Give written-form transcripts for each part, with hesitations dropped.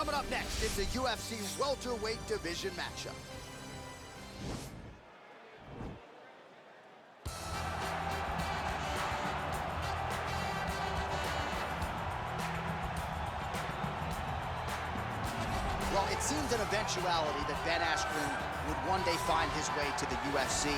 Coming up next is the UFC welterweight division matchup. Well, it seemed an eventuality that Ben Askren would one day find his way to the UFC.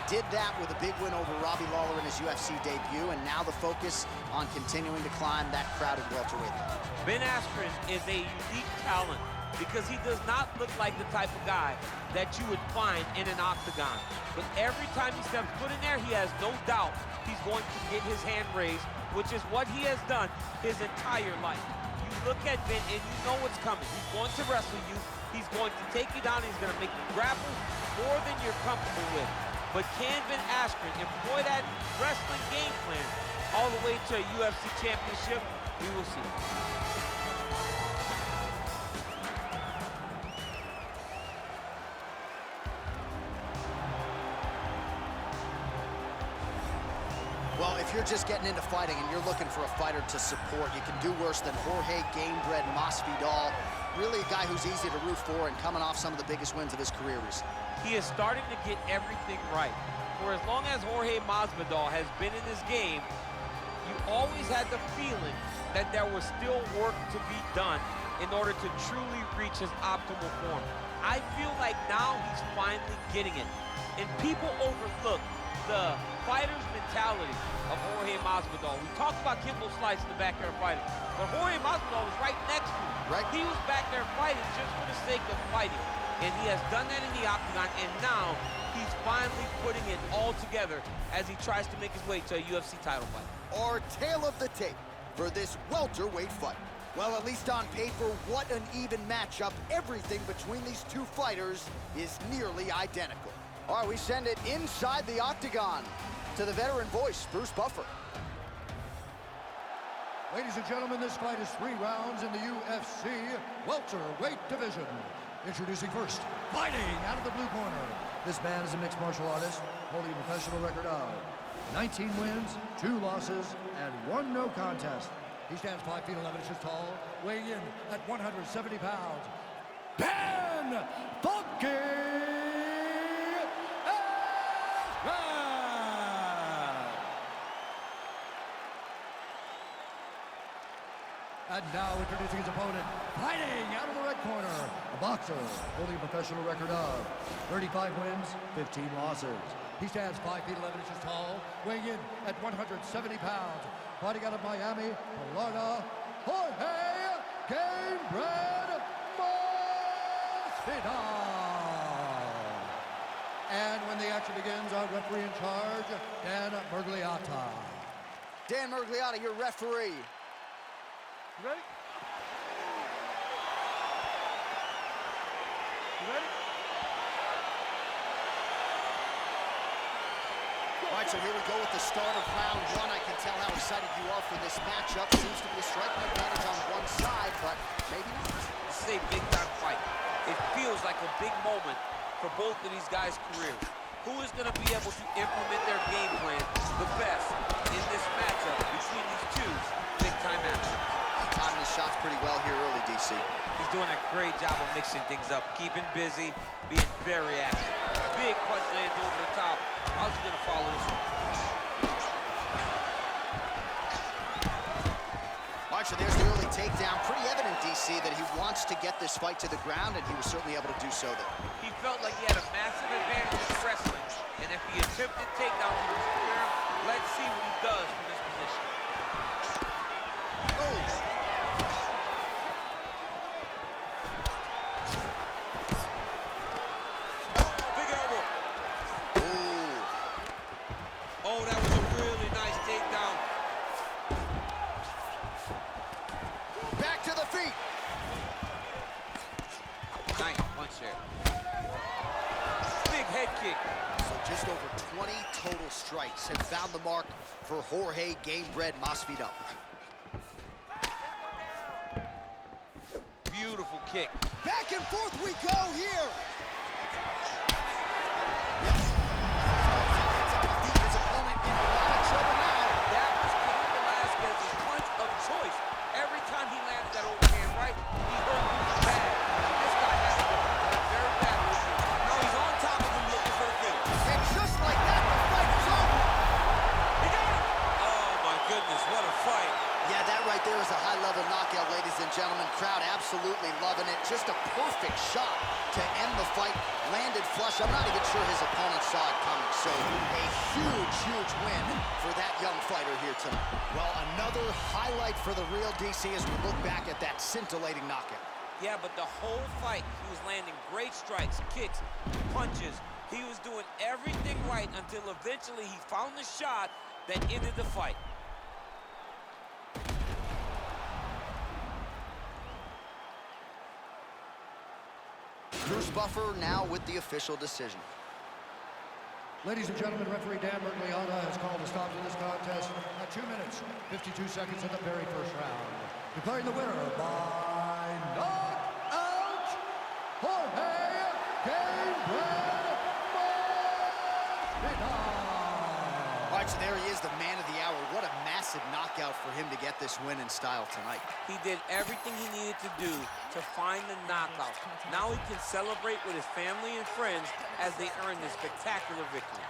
Did that with a big win over Robbie Lawler in his UFC debut, and now the focus on continuing to climb that crowded welterweight line. Ben Askren is a unique talent because he does not look like the type of guy that you would find in an octagon. But every time he steps foot in there, he has no doubt he's going to get his hand raised, which is what he has done his entire life. You look at Ben and you know what's coming. He's going to wrestle you. He's going to take you down. He's going to make you grapple more than you're comfortable with. But can Ben Askren employ that wrestling game plan all the way to a UFC championship? We will see. Well, if you're just getting into fighting and you're looking for a fighter to support, you can do worse than Jorge Gamebred Masvidal. Really a guy who's easy to root for and coming off some of the biggest wins of his career recently. He is starting to get everything right. For as long as Jorge Masvidal has been in this game, you always had the feeling that there was still work to be done in order to truly reach his optimal form. I feel like now he's finally getting it. And people overlook the fighter's mentality of Jorge Masvidal. We talked about Kimbo Slice in the backyard fighting, but Jorge Masvidal was right next to him. Right. He was back there fighting just for the sake of fighting. And he has done that in the octagon, and now he's finally putting it all together as he tries to make his way to a UFC title fight. Our tale of the tape for this welterweight fight. Well, at least on paper, what an even matchup. Everything between these two fighters is nearly identical. All right, we send it inside the octagon to the veteran voice, Bruce Buffer. Ladies and gentlemen, this fight is 3 rounds in the UFC welterweight division. Introducing first, fighting out of the blue corner. This man is a mixed martial artist, holding a professional record of 19 wins, 2 losses, and 1 no contest. He stands 5 feet 11 inches tall, weighing in at 170 pounds. Ben Funky Askren! And now introducing his opponent, fighting out of the red corner, a boxer holding a professional record of 35 wins, 15 losses. He stands 5 feet 11 inches tall, weighing in at 170 pounds. Fighting out of Miami, Florida, Jorge Gamebred Masvidal. And when the action begins, our referee in charge, Dan Mergliotta. Dan Mergliotta, your referee. You ready? You ready? All right, so here we go with the start of round 1. I can tell how excited you are for this matchup. Seems to be a striking advantage on one side, but maybe not. This is a big-time fight. It feels like a big moment for both of these guys' careers. Who is going to be able to implement their game plan the best in this matchup between these two big-time athletes? Timing his shots pretty well here early, DC. He's doing a great job of mixing things up, keeping busy, being very active. Big punch lands over the top. How's he going to follow this one? All right, so there's the early takedown. Pretty evident, DC, that he wants to get this fight to the ground, and he was certainly able to do so there. He felt like he had a massive advantage in wrestling, and if he attempted takedown from his career, let's see what he does from this position. Oh! Big elbow. Ooh. Oh, that was a really nice takedown. Back to the feet. Nice punch there. Big head kick. So just over 20 total strikes have found the mark for Jorge Gamebred Masvidal. Beautiful kick. Back and forth we go here. His opponent in a lot of trouble now. That was Cain Velasquez's punch of choice. Every time he landed that overhand right, he hurt gentlemen. Crowd absolutely loving it. Just a perfect shot to end the fight. Landed flush. I'm not even sure his opponent saw it coming. So a huge, huge win for that young fighter here tonight. Well, another highlight for the real DC as we look back at that scintillating knockout. Yeah, but the whole fight, he was landing great strikes, kicks, punches. He was doing everything right until eventually he found the shot that ended the fight. Bruce Buffer now with the official decision. Ladies and gentlemen, referee Dan Mergliata has called a stop to this contest at 2 minutes, 52 seconds of the very first round. Declaring the winner by knockout, Jorge Gabriel Masvidal. All right, so there he is, the man of the hour. What a massive knockout for him to get this win in style tonight. He did everything he needed to do to find the knockout. Now he can celebrate with his family and friends as they earn this spectacular victory.